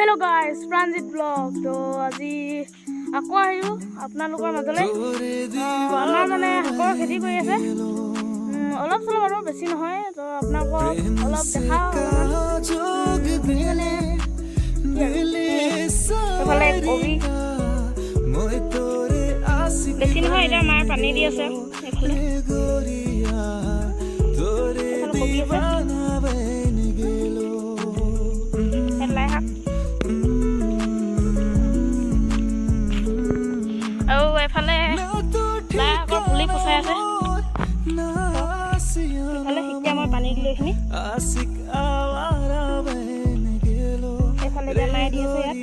hello guys प्रांजित blog तो আজি আকৌ আহিলো আপোনালোকৰ মাজলৈ আমাৰ মানে হাকৰ খেতি কৰি আছে অলপ চলপ আৰু বেছি নহয় তো আপোনালোকক অলপ দেখাও মানে এফালে কবি বেছি নহয় এটা মাৰ পানী দি আছে এফালে কবি আছে লাই শাক আৰু এফালে লাই শাকৰ পুলি পচাই আছে এফালে এতিয়া মই পানী দিলোঁ এইখিনি এফালে এতিয়া মায়ে দি আছে ইয়াত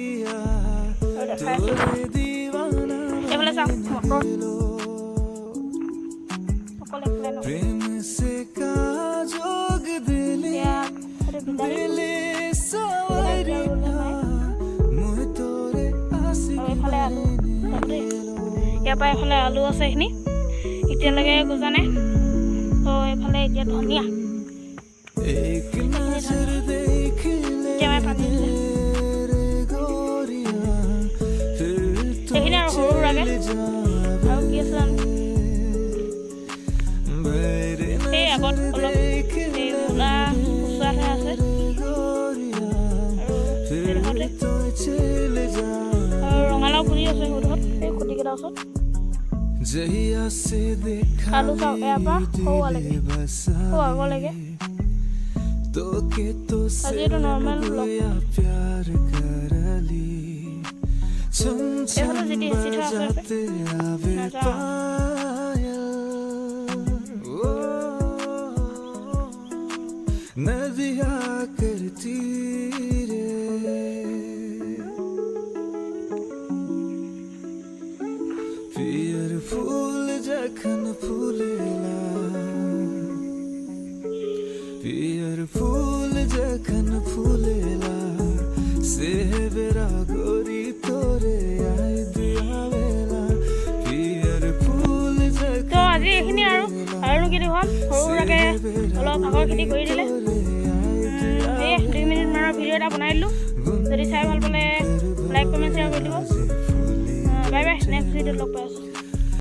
আৰু দেখাই আছোঁ এইফালে চাওক মটৰ অকল এইফালে নহয় ইয়াৰ পৰা এইফালে আলু আছে এইখিনি এতিয়ালৈকে গজা নাই তো এইফালে এতিয়া ধনিয়া সেইখিনি আৰু সৰু সুৰাকৈ আৰু কি আছে এই আগত অলপ এই মূলা কুচুৱাহে আছে আৰু ৰঙালাও পুলি আছে সৰুত এই খুঁটিকেইটাৰ ওচৰত আলু চাওক ইয়াৰ পৰা সৰুৱালৈকে সৰু আগলৈকে আজি এইটো নৰ্মেল ব্লগ এইফালে যিটি হেঁচি থোৱা আছে নাযাওঁ नदिया करती रे पियर फूल जखन फूलेला पियर फूल जखन फूलेला से बेरा गोरी तोरे आई दियावेला पियर फूल जखन तो আজি এইখিনি আৰু কি দেখুৱাম সৰু সুৰাকৈ অলপ আগৰ খেতি কৰি দিলে 2 মিনিট মানৰ ভিডিঅ' এটা বনাই দিলোঁ যদি চাই ভাল পালে লাইক কমেণ্ট শ্বেয়াৰ কৰি দিব বাই বাই নেক্সট ভিডিঅ'ত লগ পাই আছোঁ